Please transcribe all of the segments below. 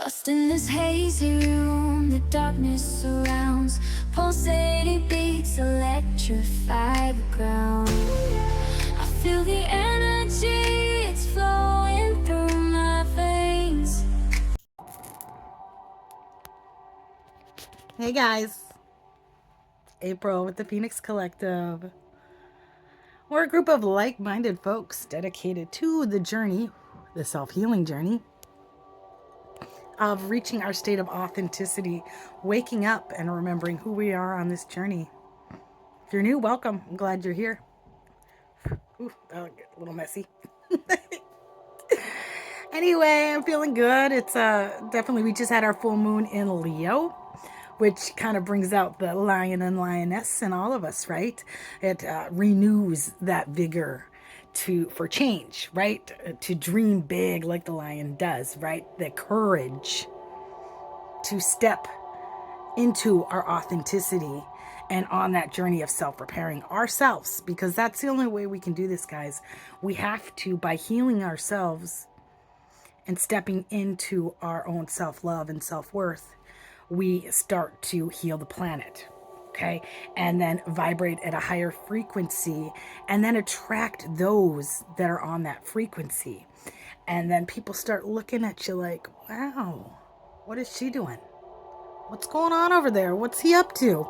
Lost in this hazy room, the darkness surrounds. Pulsating beats electrify the ground. I feel the energy, it's flowing through my veins. Hey guys, April with the Phoenix Collective. We're a group of like-minded folks dedicated to the journey, the self-healing journey, of reaching our state of authenticity, waking up and remembering who we are on this journey. If you're new, welcome. I'm glad you're here. Ooh, that'll get a little messy. Anyway, I'm feeling good. It's definitely, we just had our full moon in Leo, which kind of brings out the lion and lioness in all of us, right? It renews that vigor for change, right? To dream big like the lion does, right? The courage to step into our authenticity and on that journey of self-repairing ourselves, because that's the only way we can do this, guys. We have to, by healing ourselves and stepping into our own self-love and self-worth, we start to heal the planet, okay? And then vibrate at a higher frequency and then attract those that are on that frequency. And then people start looking at you like, wow, what is she doing? What's going on over there? What's he up to?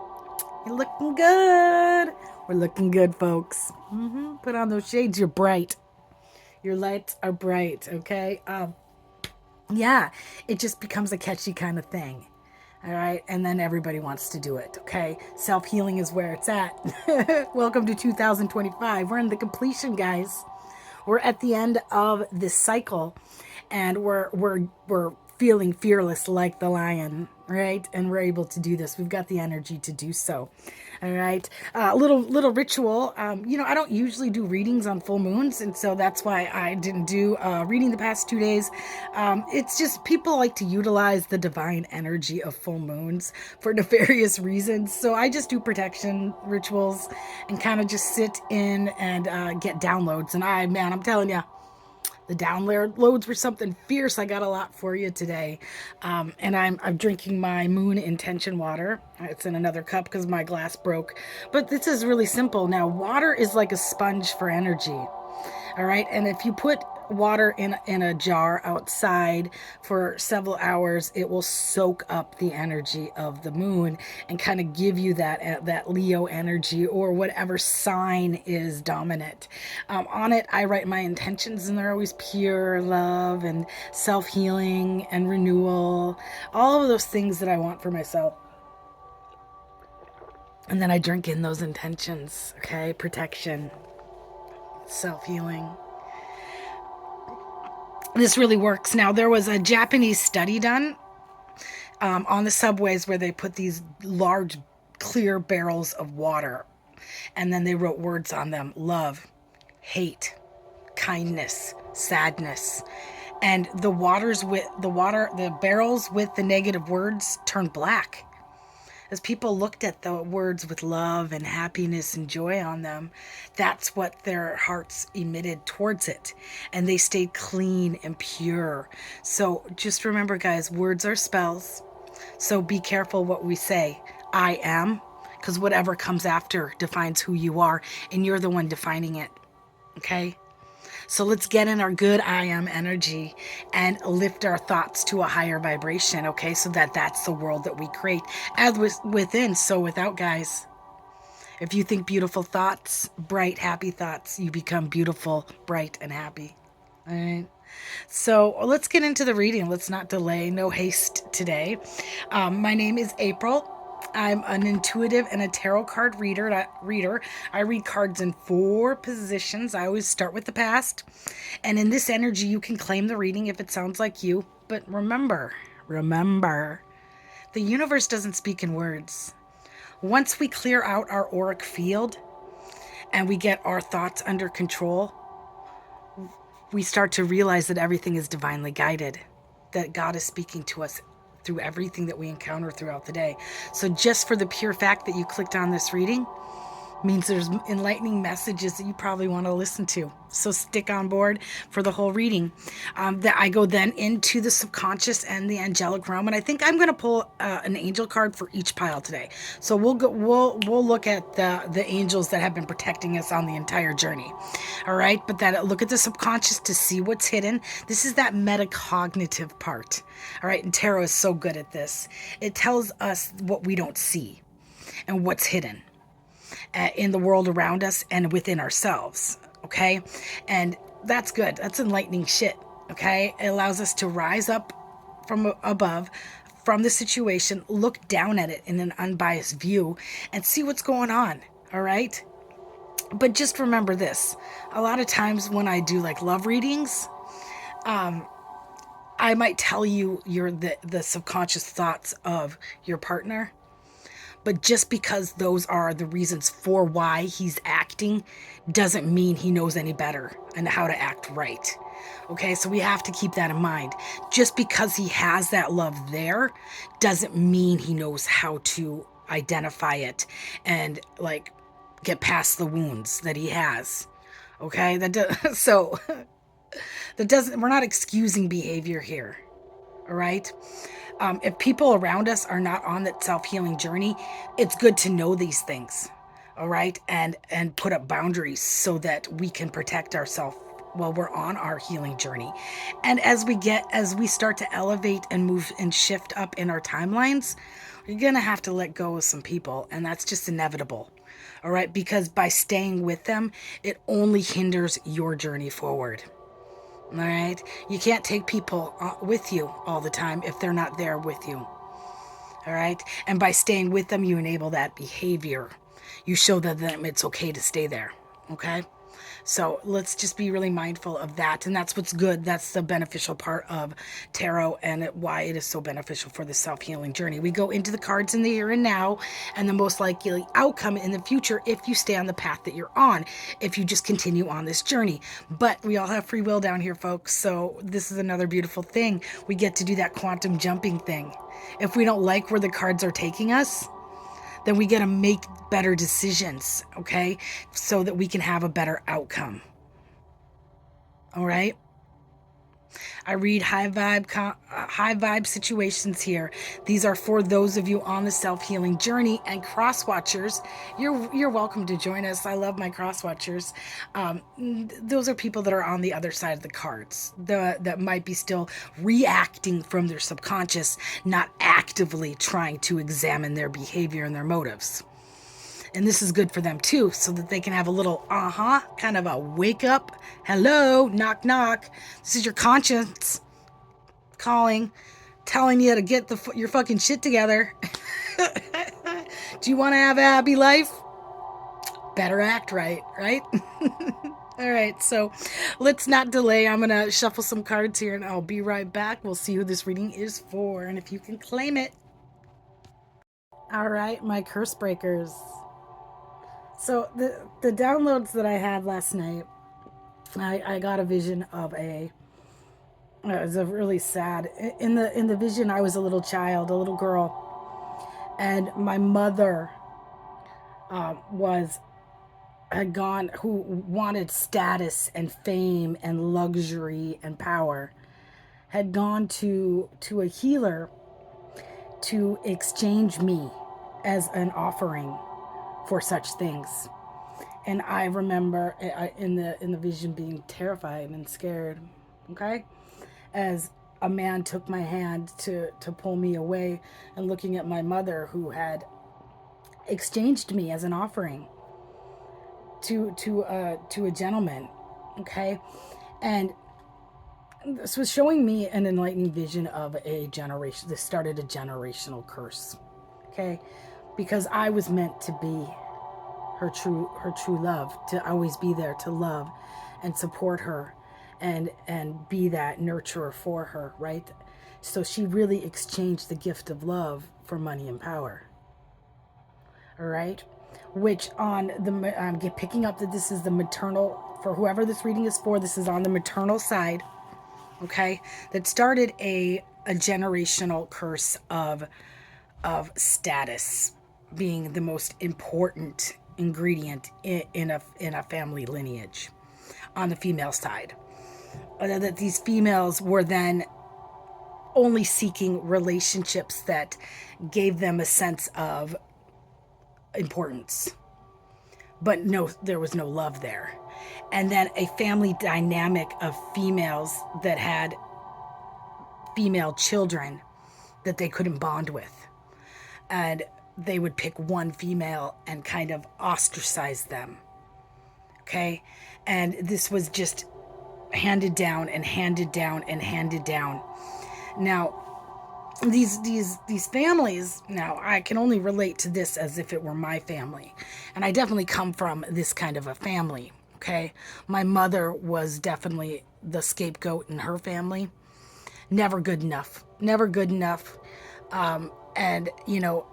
You're looking good. We're looking good, folks. Put on those shades. You're bright. Your lights are bright, okay? Yeah, it just becomes a catchy kind of thing. All right. And then everybody wants to do it. Okay. Self-healing is where it's at. Welcome to 2025. We're in the completion, guys. We're at the end of this cycle and we're feeling fearless like the lion, right? And we're able to do this. We've got the energy to do so. All right. Little ritual. I don't usually do readings on full moons, and so that's why I didn't do reading the past 2 days. It's just people like to utilize the divine energy of full moons for nefarious reasons. So I just do protection rituals and kind of just sit in and get downloads. And I'm telling you, the downloads were something fierce. I got a lot for you today. And I'm drinking my moon intention water. It's in another cup because my glass broke. But this is really simple. Now, water is like a sponge for energy. All right. And if you put water in a jar outside for several hours, it will soak up the energy of the moon and kind of give you that Leo energy or whatever sign is dominant. On it, I write my intentions, and they're always pure love and self-healing and renewal, all of those things that I want for myself. And then I drink in those intentions, okay? Protection, self-healing. This really works. Now, there was a Japanese study done on the subways where they put these large, clear barrels of water, and then they wrote words on them: love, hate, kindness, sadness. And the barrels with the negative words turned black. As people looked at the words with love and happiness and joy on them, that's what their hearts emitted towards it. And they stayed clean and pure. So just remember, guys, words are spells. So be careful what we say. I am, because whatever comes after defines who you are, and you're the one defining it. Okay? So let's get in our good I am energy and lift our thoughts to a higher vibration, okay? So that's the world that we create. As within, so without, guys. If you think beautiful thoughts, bright, happy thoughts, you become beautiful, bright, and happy. All right? So let's get into the reading. Let's not delay. No haste today. My name is April. I'm an intuitive and a tarot card reader. I read cards in 4 positions. I always start with the past. And in this energy, you can claim the reading if it sounds like you. But remember, the universe doesn't speak in words. Once we clear out our auric field and we get our thoughts under control, we start to realize that everything is divinely guided, that God is speaking to us through everything that we encounter throughout the day. So just for the pure fact that you clicked on this reading, means there's enlightening messages that you probably want to listen to. So stick on board for the whole reading. That I go then into the subconscious and the angelic realm, and I think I'm going to pull an angel card for each pile today. So we'll look at the angels that have been protecting us on the entire journey. All right, but that look at the subconscious to see what's hidden. This is that metacognitive part. All right, and tarot is so good at this. It tells us what we don't see and what's hidden in the world around us and within ourselves. Okay. And that's good. That's enlightening shit. Okay. It allows us to rise up from above, from the situation, look down at it in an unbiased view and see what's going on. All right. But just remember this, a lot of times when I do like love readings, I might tell you the subconscious thoughts of your partner. But just because those are the reasons for why he's acting doesn't mean he knows any better and how to act right. Okay, so we have to keep that in mind. Just because he has that love there doesn't mean he knows how to identify it and like get past the wounds that he has. Okay, so that doesn't, we're not excusing behavior here. All right. If people around us are not on that self-healing journey, it's good to know these things. All right. And put up boundaries so that we can protect ourselves while we're on our healing journey. And as we start to elevate and move and shift up in our timelines, you're going to have to let go of some people. And that's just inevitable. All right. Because by staying with them, it only hinders your journey forward. All right. You can't take people with you all the time if they're not there with you. All right. And by staying with them, you enable that behavior. You show them it's okay to stay there. Okay. So let's just be really mindful of that. And that's what's good. That's the beneficial part of tarot and why it is so beneficial for the self-healing journey. We go into the cards in the here and now and the most likely outcome in the future if you stay on the path that you're on, if you just continue on this journey. But we all have free will down here, folks. So this is another beautiful thing. We get to do that quantum jumping thing. If we don't like where the cards are taking us, then we got to make better decisions, okay? So that we can have a better outcome. All right? I read high vibe situations here. These are for those of you on the self-healing journey, and cross watchers. You're welcome to join us. I love my cross watchers. Those are people that are on the other side of the cards, that might be still reacting from their subconscious, not actively trying to examine their behavior and their motives. And this is good for them too, so that they can have a little kind of a wake up. Hello, knock knock. This is your conscience calling, telling you to get your fucking shit together. Do you want to have a happy life? Better act right, right? All right, so let's not delay. I'm going to shuffle some cards here and I'll be right back. We'll see who this reading is for and if you can claim it. All right, my curse breakers. So the downloads that I had last night, I got a vision of it was a really sad, in the vision I was a little child, a little girl, and my mother who wanted status and fame and luxury and power, had gone to a healer to exchange me as an offering for such things. And I remember in the vision being terrified and scared, okay? As a man took my hand to pull me away, and looking at my mother who had exchanged me as an offering to a gentleman, okay? And this was showing me an enlightening vision of a generation. This started a generational curse, okay? Because I was meant to be her true love, to always be there to love and support her and be that nurturer for her, right? So she really exchanged the gift of love for money and power. All right, which on the I'm picking up that this is the maternal, for whoever this reading is for, this is on the maternal side, okay? That started a generational curse of status being the most important ingredient in a family lineage on the female side. That these females were then only seeking relationships that gave them a sense of importance, but no, there was no love there. And then a family dynamic of females that had female children that they couldn't bond with. And they would pick one female and kind of ostracize them. Okay? And this was just handed down and handed down and handed down. Now, these families, now I can only relate to this as if it were my family. And I definitely come from this kind of a family. Okay? My mother was definitely the scapegoat in her family. Never good enough. Never good enough. And, you know,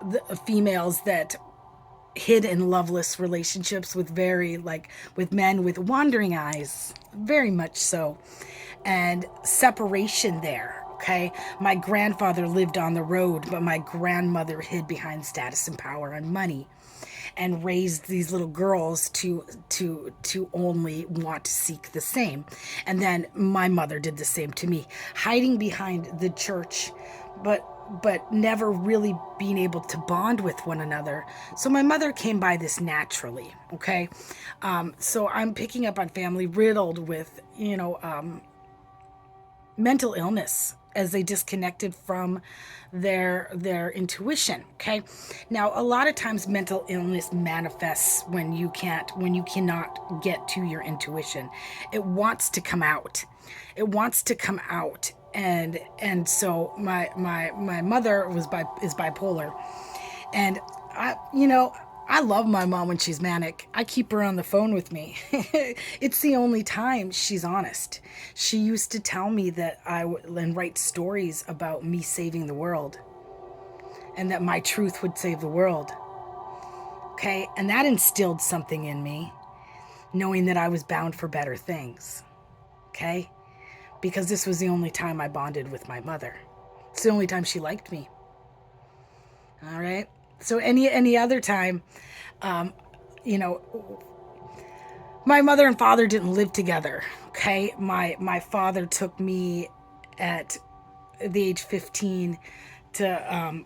the females that hid in loveless relationships with with men with wandering eyes, very much so, and separation there. Okay, my grandfather lived on the road, but my grandmother hid behind status and power and money, and raised these little girls to only want to seek the same. And then my mother did the same to me, hiding behind the church, but never really being able to bond with one another. So my mother came by this naturally. Okay, so I'm picking up on family riddled with mental illness as they disconnected from their intuition. Okay, now a lot of times mental illness manifests when you cannot get to your intuition. It wants to come out. It wants to come out. And so my mother is bipolar, and I love my mom when she's manic. I keep her on the phone with me. It's the only time she's honest. She used to tell me that and write stories about me saving the world, and that my truth would save the world. Okay, and that instilled something in me, knowing that I was bound for better things. Okay, because this was the only time I bonded with my mother. It's the only time she liked me. All right. So any other time, my mother and father didn't live together. Okay. My father took me at the age 15 to,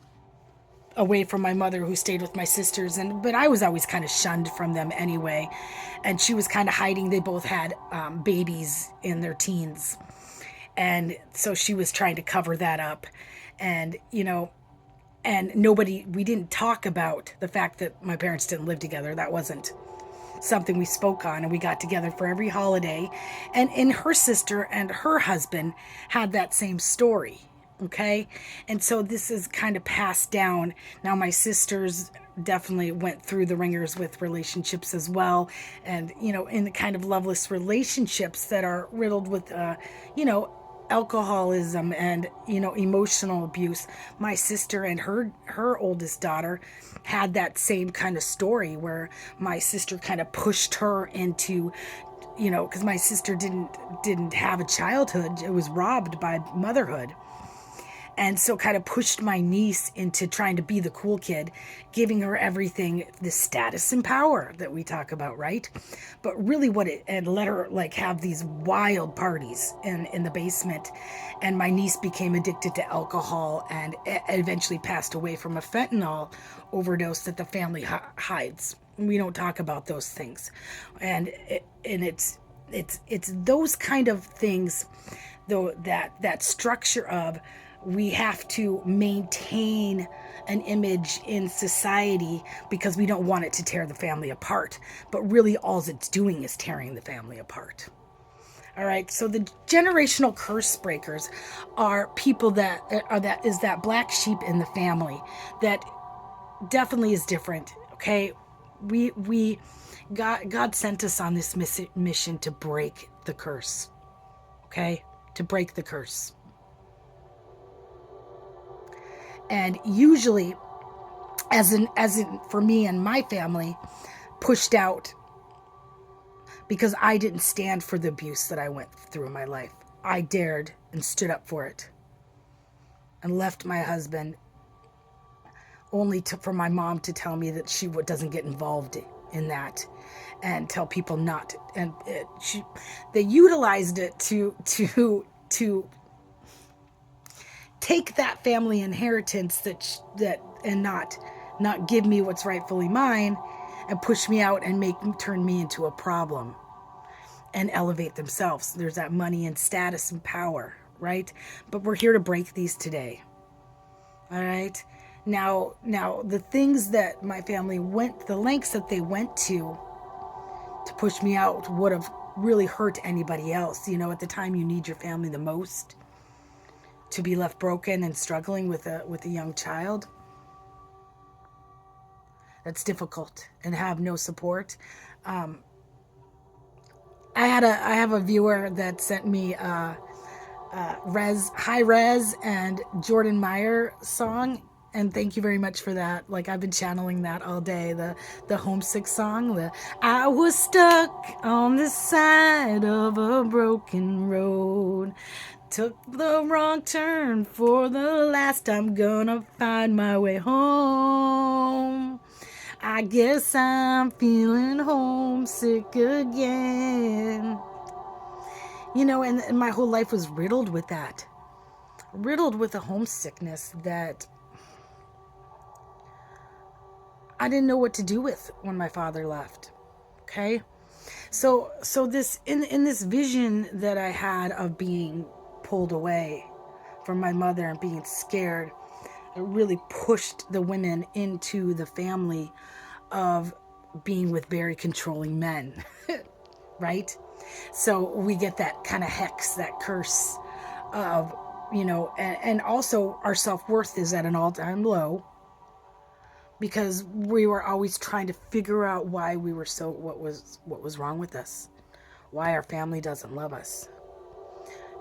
away from my mother, who stayed with my sisters, but I was always kind of shunned from them anyway. And she was kind of hiding. They both had, babies in their teens. And so she was trying to cover that up. And, and we didn't talk about the fact that my parents didn't live together. That wasn't something we spoke on. And we got together for every holiday. And her sister and her husband had that same story. Okay. And so this is kind of passed down. Now my sisters definitely went through the ringers with relationships as well. And, in the kind of loveless relationships that are riddled with, alcoholism and emotional abuse. My sister and her oldest daughter had that same kind of story, where my sister kind of pushed her into, because my sister didn't have a childhood. It was robbed by motherhood. And so kind of pushed my niece into trying to be the cool kid, giving her everything, the status and power that we talk about, right? But really and let her have these wild parties in the basement. And my niece became addicted to alcohol and eventually passed away from a fentanyl overdose that the family hides. We don't talk about those things. And it's those kind of things, though, that structure of, we have to maintain an image in society because we don't want it to tear the family apart. But really all it's doing is tearing the family apart. All right. So the generational curse breakers are people that is that black sheep in the family that definitely is different. Okay. God sent us on this mission to break the curse. Okay. To break the curse. And usually, as in for me and my family, pushed out because I didn't stand for the abuse that I went through in my life. I dared and stood up for it and left my husband only for my mom to tell me that she doesn't get involved in that, and tell people not. And they utilized it to take that family inheritance that and not give me what's rightfully mine, and push me out and turn me into a problem and elevate themselves. There's that money and status and power, right? But we're here to break these today. All right. Now the things that my family the lengths that they went to push me out would have really hurt anybody else. At the time you need your family the most, to be left broken and struggling with a young child, that's difficult, and have no support. I have a viewer that sent me High Res and Jordan Meyer song, and thank you very much for that. Like, I've been channeling that all day. The homesick song. I was stuck on the side of a broken road. Took the wrong turn for the last. I'm gonna find my way home. I guess I'm feeling homesick again. And my whole life was riddled with that. Riddled with a homesickness that I didn't know what to do with when my father left. Okay? So this in this vision that I had of being pulled away from my mother and being scared, it really pushed the women into the family of being with very controlling men. Right? So we get that kind of hex, that curse of, and also our self-worth is at an all-time low, because we were always trying to figure out why we were what was wrong with us, why our family doesn't love us.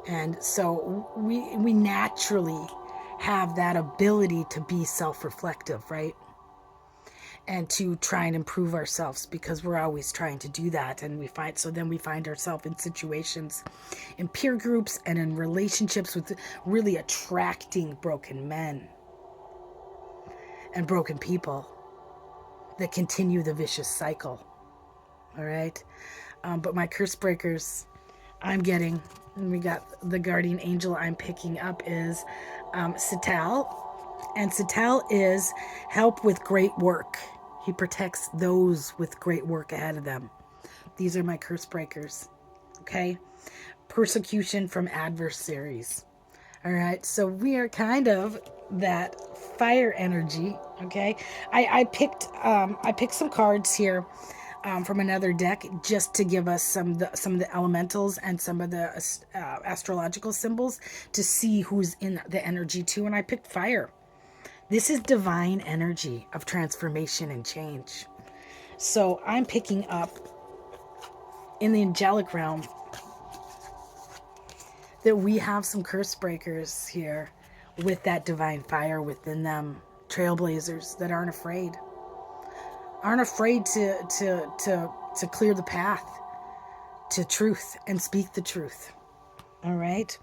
And so we naturally have that ability to be self-reflective, right? And to try and improve ourselves, because we're always trying to do that. And then we find ourselves in situations, in peer groups and in relationships with really attracting broken men and broken people that continue the vicious cycle. All right. But my curse breakers I'm getting, and we got the guardian angel I'm picking up is Satal. And Satal is help with great work. He protects those with great work ahead of them. These are my curse breakers. Okay. Persecution from adversaries. All right. So we are kind of that fire energy. Okay. I picked some cards here from another deck, just to give us some of the elementals and some of the astrological symbols to see who's in the energy too. And I picked fire. This is divine energy of transformation and change. So I'm picking up in the angelic realm that we have some curse breakers here with that divine fire within them. Trailblazers that aren't afraid to clear the path to truth and speak the truth. All right.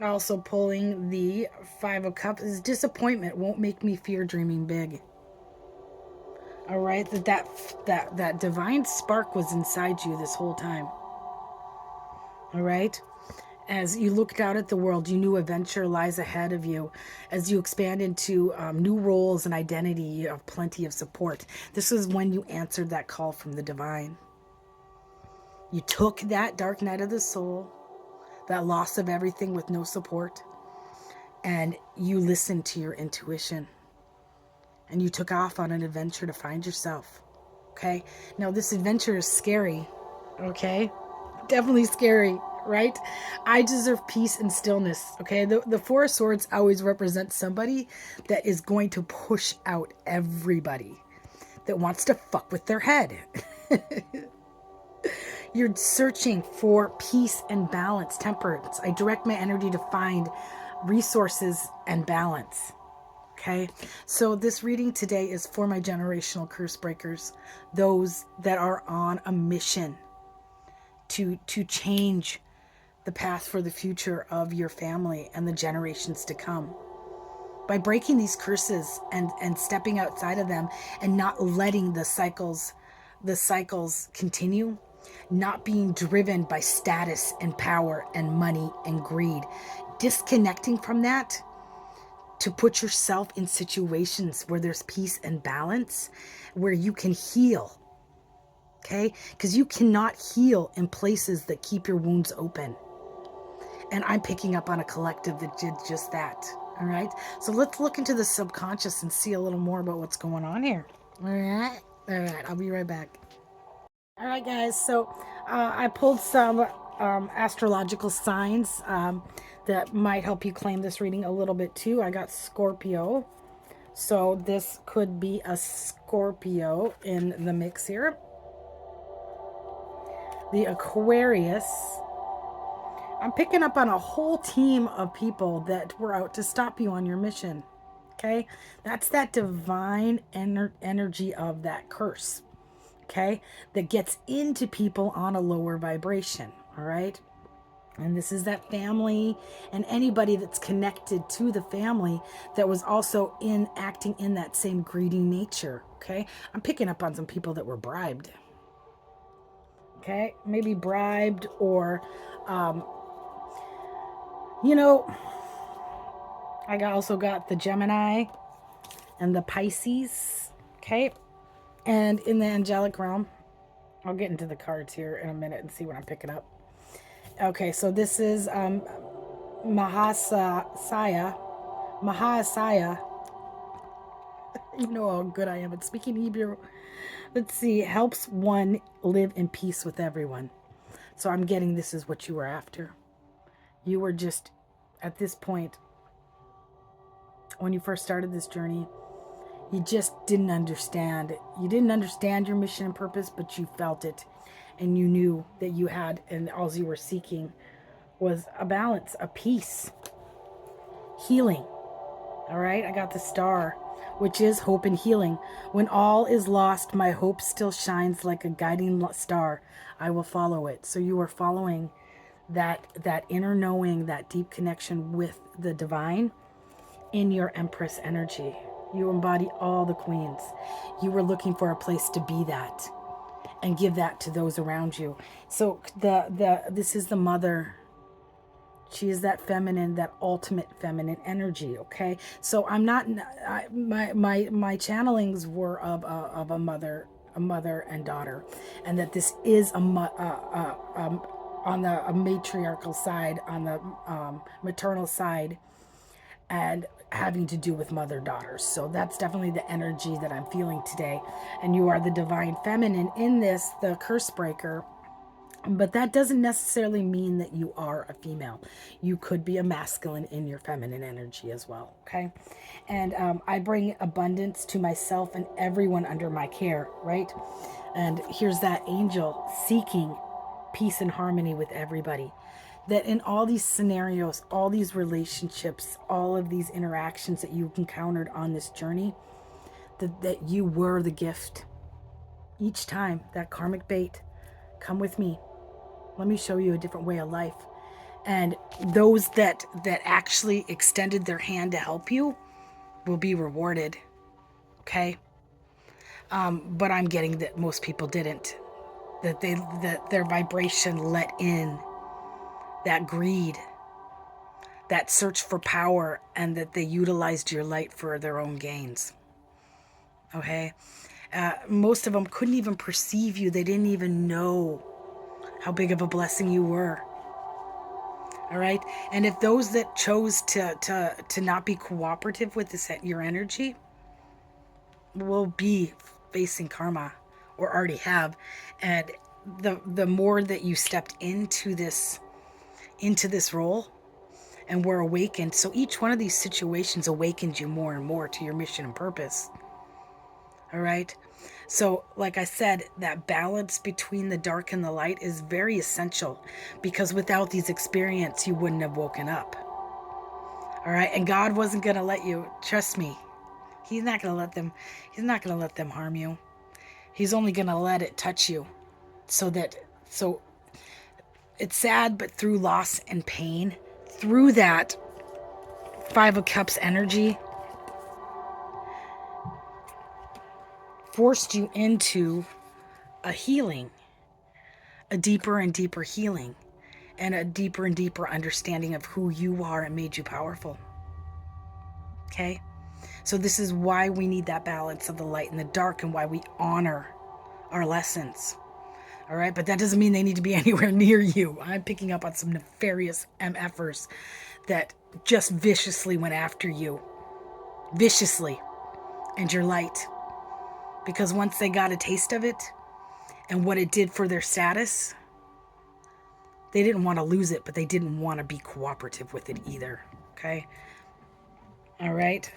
Also pulling the Five of Cups is disappointment won't make me fear dreaming big. All right, that divine spark was inside you this whole time. All right. As you looked out at the world, you knew adventure lies ahead of you. As you expand into new roles and identity, you have plenty of support. This is when you answered that call from the divine. You took that dark night of the soul, that loss of everything with no support, and you listened to your intuition. And you took off on an adventure to find yourself. Okay? Now, this adventure is scary. Okay? Definitely scary. Right? I deserve peace and stillness. Okay? The Four of Swords always represents somebody that is going to push out everybody that wants to fuck with their head. You're searching for peace and balance, temperance. I direct my energy to find resources and balance. Okay? So this reading today is for my generational curse breakers, those that are on a mission to change the path for the future of your family and the generations to come by breaking these curses and stepping outside of them and not letting the cycles continue, not being driven by status and power and money and greed, disconnecting from that to put yourself in situations where there's peace and balance, where you can heal. Okay? Because you cannot heal in places that keep your wounds open. And I'm picking up on a collective that did just that. All right? So let's look into the subconscious and see a little more about what's going on here. All right? All right. I'll be right back. All right, guys. So I pulled some astrological signs that might help you claim this reading a little bit too. I got Scorpio. So this could be a Scorpio in the mix here. The Aquarius. I'm picking up on a whole team of people that were out to stop you on your mission. Okay? That's that divine energy of that curse. Okay? That gets into people on a lower vibration. All right? And this is that family and anybody that's connected to the family that was also acting in that same greedy nature. Okay? I'm picking up on some people that were bribed. Okay? Maybe bribed or... I also got the Gemini and the Pisces, okay? And in the angelic realm, I'll get into the cards here in a minute and see what I'm picking up. Okay, so this is Mahasaya. You know how good I am at speaking Hebrew. Let's see, helps one live in peace with everyone. So I'm getting this is what you were after. You were just, at this point, when you first started this journey, you just didn't understand. You didn't understand your mission and purpose, but you felt it. And you knew that you had, and all you were seeking was a balance, a peace, healing. All right, I got the star, which is hope and healing. When all is lost, my hope still shines like a guiding star. I will follow it. So you are following that inner knowing, that deep connection with the divine in your Empress energy. You embody all the queens. You were looking for a place to be that and give that to those around you. So this is the mother. She is that feminine, that ultimate feminine energy. Okay, so I'm not. My channelings were of a mother and daughter, and that this is on the matriarchal side, on the maternal side, and having to do with mother-daughters. So that's definitely the energy that I'm feeling today. And you are the divine feminine in this, the curse breaker. But that doesn't necessarily mean that you are a female. You could be a masculine in your feminine energy as well, okay? And I bring abundance to myself and everyone under my care, right? And here's that angel seeking peace and harmony with everybody. That in all these scenarios, all these relationships, all of these interactions that you've encountered on this journey, that you were the gift. Each time, that karmic bait, come with me. Let me show you a different way of life. And those that actually extended their hand to help you will be rewarded. Okay? But I'm getting that most people didn't. That their vibration let in that greed, that search for power, and that they utilized your light for their own gains. Okay? Most of them couldn't even perceive you. They didn't even know how big of a blessing you were. All right? And if those that chose to not be cooperative with this, your energy, will be facing karma, or already have. And the more that you stepped into this role and were awakened, so each one of these situations awakened you more and more to your mission and purpose. All right? So, like I said, that balance between the dark and the light is very essential, because without these experiences, you wouldn't have woken up. All right? And God wasn't going to let you, trust me. He's not going to let them harm you. He's only going to let it touch you. So it's sad, but through loss and pain, through that 5 of Cups energy, forced you into a healing, a deeper and deeper healing, and a deeper and deeper understanding of who you are and made you powerful. Okay? So this is why we need that balance of the light and the dark, and why we honor our lessons. All right? But that doesn't mean they need to be anywhere near you. I'm picking up on some nefarious MFers that just viciously went after you. Viciously. And your light. Because once they got a taste of it and what it did for their status, they didn't want to lose it, but they didn't want to be cooperative with it either. Okay? All right?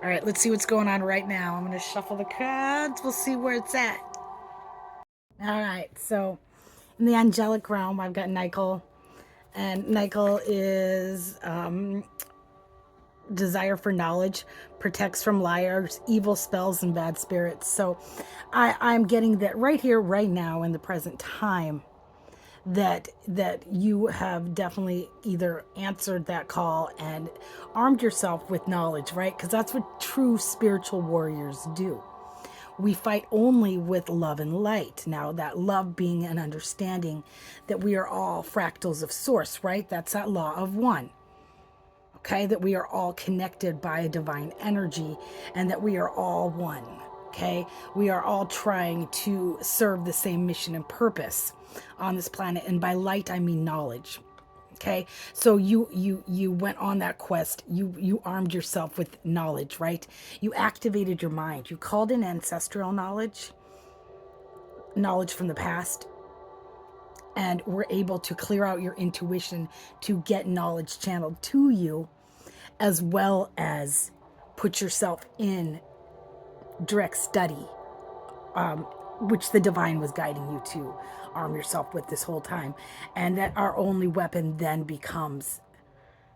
All right, let's see what's going on right now. I'm going to shuffle the cards. We'll see where it's at. All right, so in the angelic realm, I've got Nychol. And Nychol is desire for knowledge, protects from liars, evil spells, and bad spirits. So I'm getting that right here, right now, in the present time, that you have definitely either answered that call and armed yourself with knowledge, right? Because that's what true spiritual warriors do. We fight only with love and light. Now, that love being an understanding that we are all fractals of source, right? That's that law of one. Okay, that we are all connected by a divine energy and that we are all one. Okay, we are all trying to serve the same mission and purpose on this planet, and by light I mean knowledge. Okay, so you went on that quest. You armed yourself with knowledge, right? You activated your mind. You called in ancestral knowledge from the past, and were able to clear out your intuition to get knowledge channeled to you, as well as put yourself in direct study, which the divine was guiding you to arm yourself with this whole time. And that our only weapon then becomes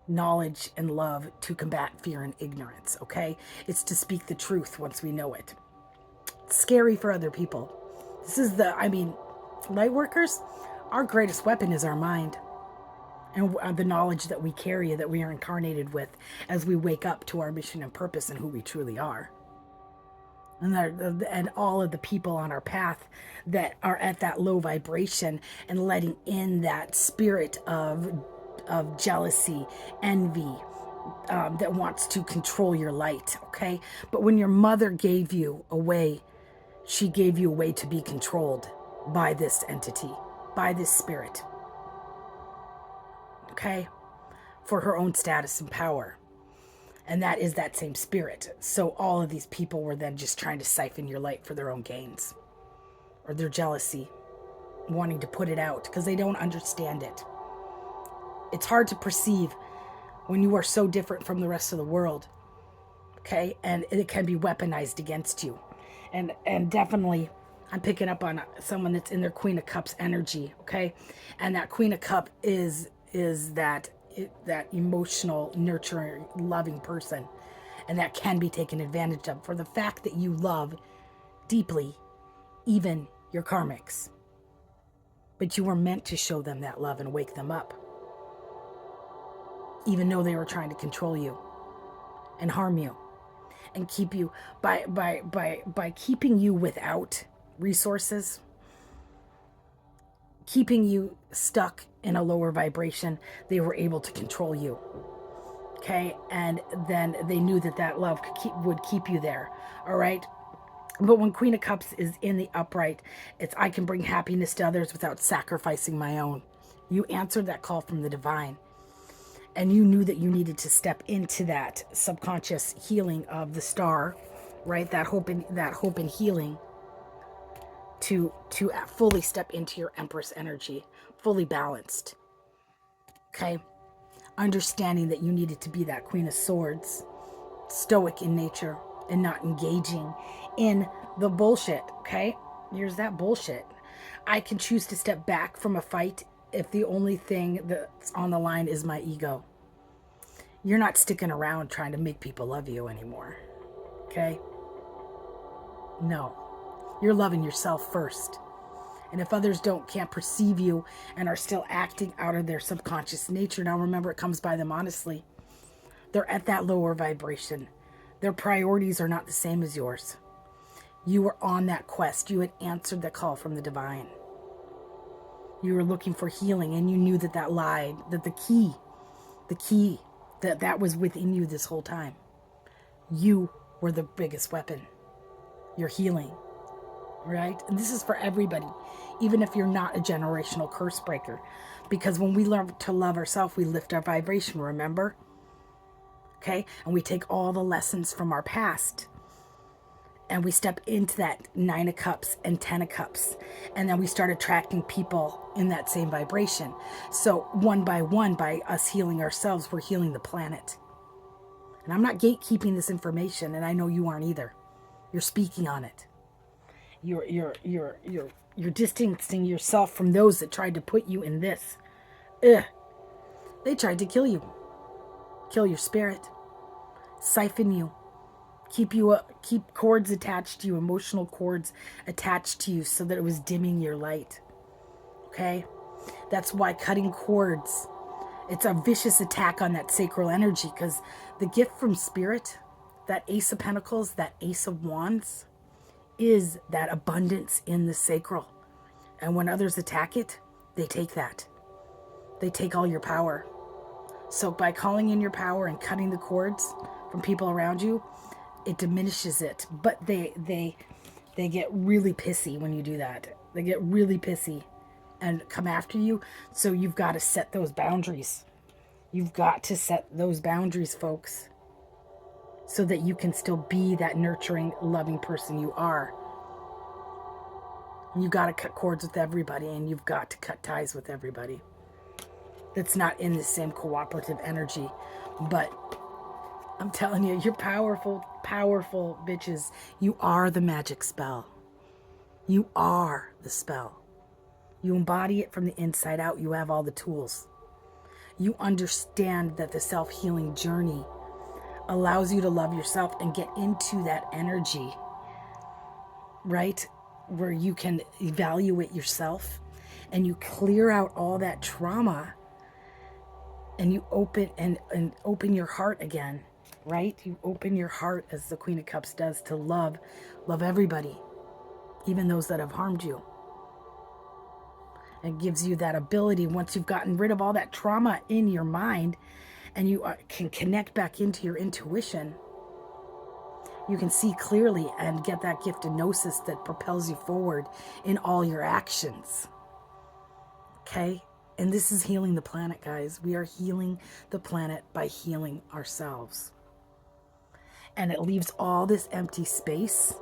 knowledge and love to combat fear and ignorance, okay? It's to speak the truth once we know it. It's scary for other people. This is light workers, our greatest weapon is our mind. And the knowledge that we carry, that we are incarnated with as we wake up to our mission and purpose and who we truly are. And all of the people on our path that are at that low vibration and letting in that spirit of jealousy, envy, that wants to control your light, okay? But when your mother gave you away, she gave you a way to be controlled by this entity, by this spirit. Okay? For her own status and power. And that is that same spirit. So all of these people were then just trying to siphon your light for their own gains. Or their jealousy. Wanting to put it out because they don't understand it. It's hard to perceive when you are so different from the rest of the world. Okay? And it can be weaponized against you. And definitely, I'm picking up on someone that's in their Queen of Cups energy. Okay? And that Queen of Cups is that emotional, nurturing, loving person. And that can be taken advantage of for the fact that you love deeply even your karmics. But you were meant to show them that love and wake them up. Even though they were trying to control you and harm you and keep you by keeping you without resources, keeping you stuck in a lower vibration, they were able to control you. Okay? And then they knew that love would keep you there. All right? But when Queen of Cups is in the upright, it's I can bring happiness to others without sacrificing my own. You answered that call from the divine. And you knew that you needed to step into that subconscious healing of the star, right? That hope and healing to fully step into your Empress energy, fully balanced. Okay? Understanding that you needed to be that Queen of Swords, stoic in nature and not engaging in the bullshit, okay? Here's that bullshit. I can choose to step back from a fight if the only thing that's on the line is my ego. You're not sticking around trying to make people love you anymore, okay? No. You're loving yourself first. And if others can't perceive you and are still acting out of their subconscious nature, now remember, it comes by them honestly. They're at that lower vibration. Their priorities are not the same as yours. You were on that quest. You had answered the call from the divine. You were looking for healing, and you knew that that lied, that the key, that was within you this whole time. You were the biggest weapon. Your healing, right? And this is for everybody, even if you're not a generational curse breaker. Because when we learn to love ourselves, we lift our vibration, remember? Okay? And we take all the lessons from our past and we step into that 9 of cups and 10 of cups. And then we start attracting people in that same vibration. So one by one, by us healing ourselves, we're healing the planet. And I'm not gatekeeping this information, and I know you aren't either. You're speaking on it. You're distancing yourself from those that tried to put you in this. Ugh. They tried to kill you. Kill your spirit. Siphon you. Keep cords attached to you, emotional cords attached to you, so that it was dimming your light. Okay? That's why cutting cords, it's a vicious attack on that sacral energy, because the gift from spirit, that Ace of Pentacles, that Ace of Wands, is that abundance in the sacral. And when others attack it, they take that. They take all your power. So by calling in your power and cutting the cords from people around you, it diminishes it. But they get really pissy when you do that. They get really pissy and come after you. So you've got to set those boundaries. You've got to set those boundaries, folks, so that you can still be that nurturing, loving person you are. You got to cut cords with everybody, and you've got to cut ties with everybody that's not in the same cooperative energy. But I'm telling you, you're powerful, powerful bitches. You are the magic spell. You are the spell. You embody it from the inside out. You have all the tools. You understand that the self-healing journey allows you to love yourself and get into that energy, right? Where you can evaluate yourself and you clear out all that trauma and you open and open your heart again, right? You open your heart, as the Queen of Cups does, to love everybody, even those that have harmed you. It gives you that ability, once you've gotten rid of all that trauma in your mind and you can connect back into your intuition, you can see clearly and get that gift of gnosis that propels you forward in all your actions. Okay? And this is healing the planet, guys. We are healing the planet by healing ourselves. And it leaves all this empty space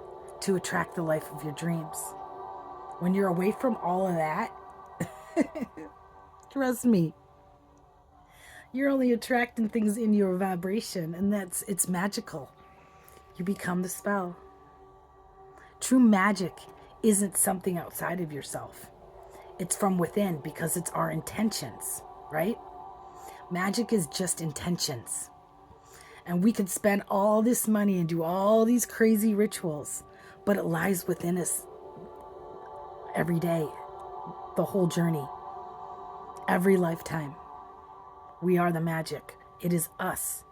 to attract the life of your dreams. When you're away from all of that, trust me, you're only attracting things in your vibration, and it's magical. You become the spell. True magic isn't something outside of yourself. It's from within, because it's our intentions, right? Magic is just intentions. And we could spend all this money and do all these crazy rituals, but it lies within us every day, the whole journey, every lifetime. We are the magic. It is us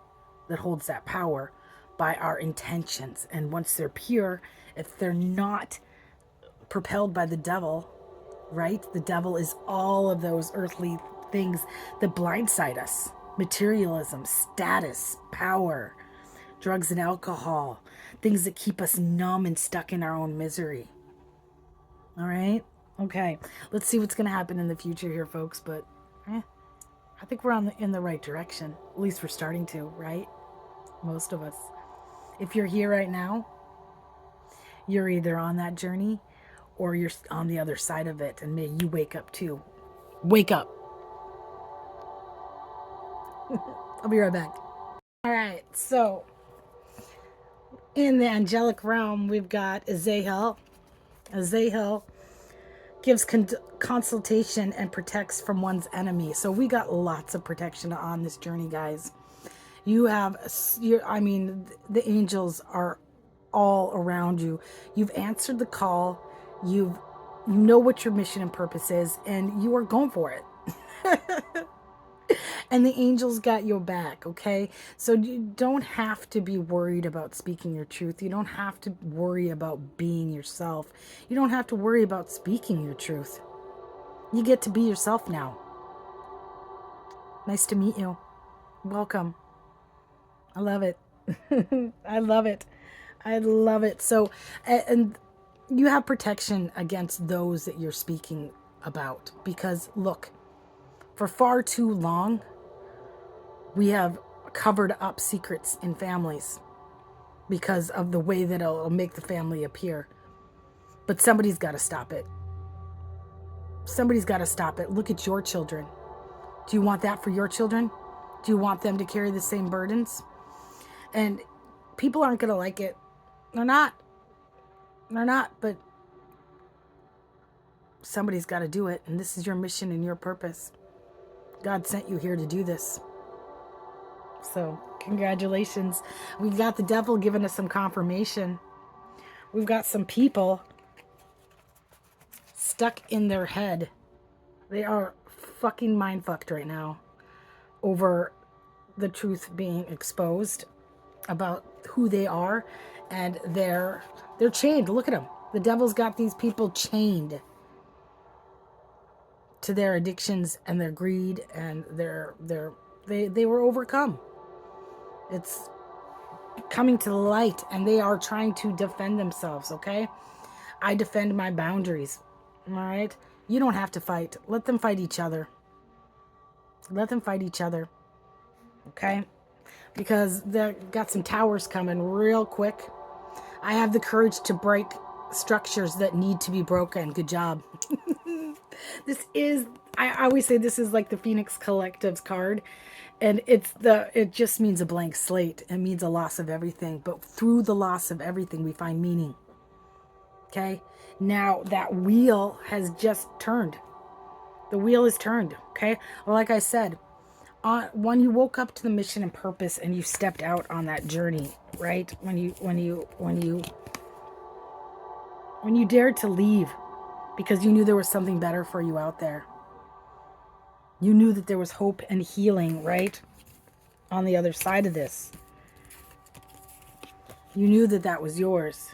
that holds that power by our intentions. And once they're pure, if they're not propelled by the devil, right? The devil is all of those earthly things that blindside us. Materialism, status, power, drugs and alcohol, things that keep us numb and stuck in our own misery. All right? Okay. Let's see what's going to happen in the future here, folks. But I think we're in the right direction. At least we're starting to, right? Most of us. If you're here right now, you're either on that journey or you're on the other side of it, and may you wake up too. Wake up. I'll be right back. All right, so in the angelic realm, we've got Azazel. Azazel gives consultation and protects from one's enemy. So we got lots of protection on this journey, guys. You have, the angels are all around you. You've answered the call. You know what your mission and purpose is, and you are going for it. And the angels got your back, okay? So you don't have to be worried about speaking your truth. You don't have to worry about being yourself. You don't have to worry about speaking your truth. You get to be yourself now. Nice to meet you. Welcome. I love it. I love it. I love it. So, and you have protection against those that you're speaking about. Because, look, for far too long, we have covered up secrets in families because of the way that it'll make the family appear. But somebody's got to stop it. Somebody's got to stop it. Look at your children. Do you want that for your children? Do you want them to carry the same burdens? And people aren't going to like it. They're not. They're not. But somebody's got to do it. And this is your mission and your purpose. God sent you here to do this. So, congratulations. We've got the devil giving us some confirmation. We've got some people stuck in their head. They are fucking mind fucked right now over the truth being exposed about who they are, and they're chained. Look at them. The devil's got these people chained to their addictions and their greed, and they were overcome. It's coming to the light, and they are trying to defend themselves, okay? I defend my boundaries, all right? You don't have to fight. Let them fight each other. Let them fight each other, okay? Because they've got some towers coming real quick. I have the courage to break structures that need to be broken. Good job. This is, I always say this is like the Phoenix Collective's card. And it just means a blank slate. It means a loss of everything. But through the loss of everything, we find meaning. Okay? Now that wheel has just turned. The wheel is turned. Okay? Well, like I said, when you woke up to the mission and purpose and you stepped out on that journey, right? When you dared to leave because you knew there was something better for you out there. You knew that there was hope and healing, right? On the other side of this. You knew that that was yours.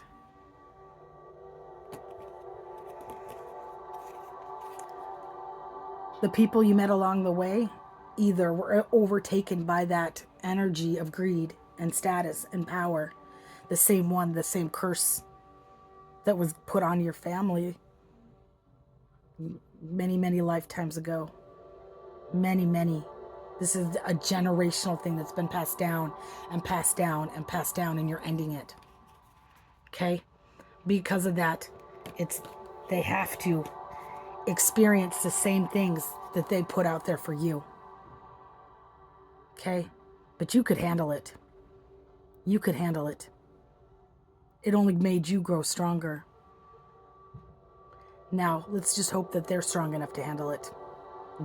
The people you met along the way either were overtaken by that energy of greed and status and power. The same curse that was put on your family many, many lifetimes ago. Many, many. This is a generational thing that's been passed down and passed down and passed down, and you're ending it. Okay? Because of that, they have to experience the same things that they put out there for you. Okay? But you could handle it. You could handle it. It only made you grow stronger. Now, let's just hope that they're strong enough to handle it.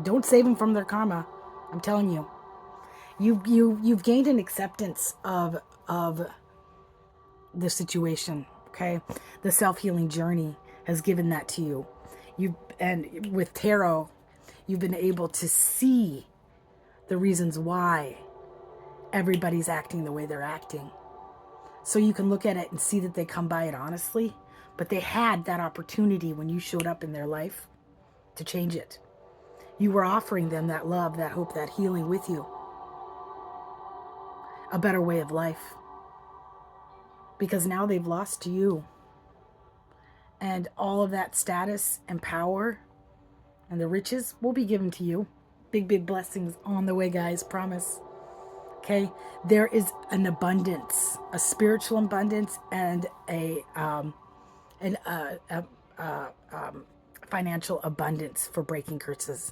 Don't save them from their karma. I'm telling you. You've gained an acceptance of the situation, okay? The self-healing journey has given that to you. And with tarot, you've been able to see the reasons why everybody's acting the way they're acting. So you can look at it and see that they come by it honestly, but they had that opportunity when you showed up in their life to change it. You were offering them that love, that hope, that healing with you. A better way of life. Because now they've lost you. And all of that status and power and the riches will be given to you. Big, big blessings on the way, guys. Promise. Okay? There is an abundance. A spiritual abundance and a financial abundance for breaking curses.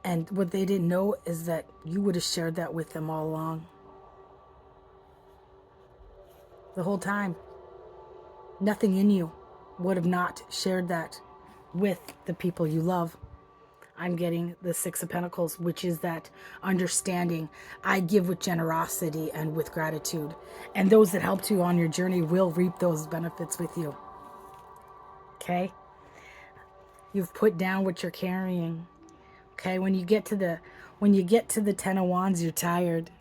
And what they didn't know is that you would have shared that with them all along. The whole time. Nothing in you would have not shared that with the people you love. I'm getting the Six of Pentacles, which is that understanding. I give with generosity and with gratitude. And those that helped you on your journey will reap those benefits with you. Okay? You've put down what you're carrying. Okay, when you get to When you get to the Ten of Wands, you're tired.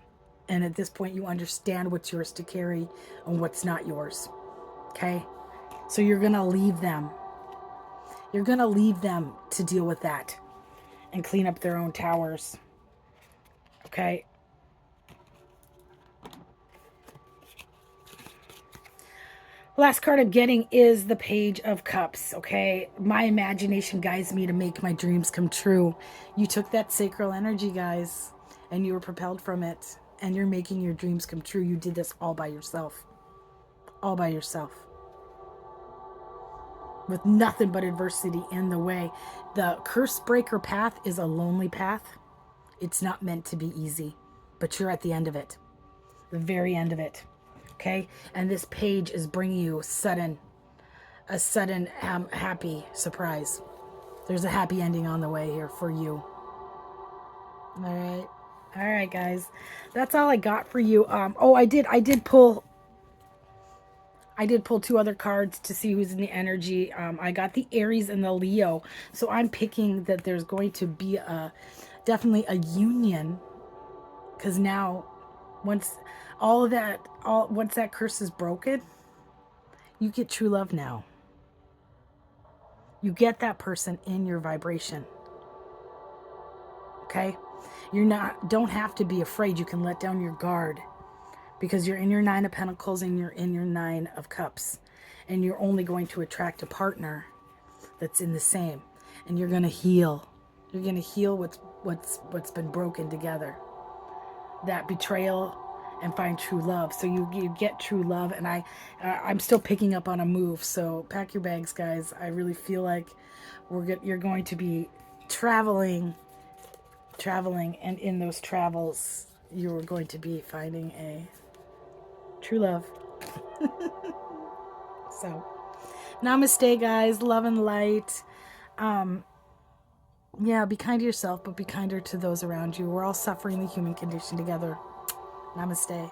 And at this point, you understand what's yours to carry and what's not yours. Okay? So you're going to leave them. You're going to leave them to deal with that and clean up their own towers. Okay? Last card I'm getting is the Page of Cups, okay? My imagination guides me to make my dreams come true. You took that sacral energy, guys, and you were propelled from it, and you're making your dreams come true. You did this all by yourself. All by yourself. With nothing but adversity in the way. The curse breaker path is a lonely path. It's not meant to be easy, but you're at the end of it. The very end of it. Okay? And this page is bringing you a sudden happy surprise. There's a happy ending on the way here for you. All right, guys. That's all I got for you. I did pull 2 other cards to see who's in the energy. I got the Aries and the Leo. So I'm picking that there's going to be definitely a union, because now once that curse is broken, you get true love now. You get that person in your vibration. Okay? Don't have to be afraid. You can let down your guard, because you're in your 9 of Pentacles and you're in your 9 of Cups. And you're only going to attract a partner that's in the same. And you're going to heal. You're going to heal what's been broken together. That betrayal, and find true love. So you get true love, and I'm still picking up on a move. So pack your bags, guys. I really feel like you're going to be traveling, and in those travels, you're going to be finding a true love. So, namaste, guys. Love and light. Yeah, be kind to yourself, but be kinder to those around you. We're all suffering the human condition together. Namaste.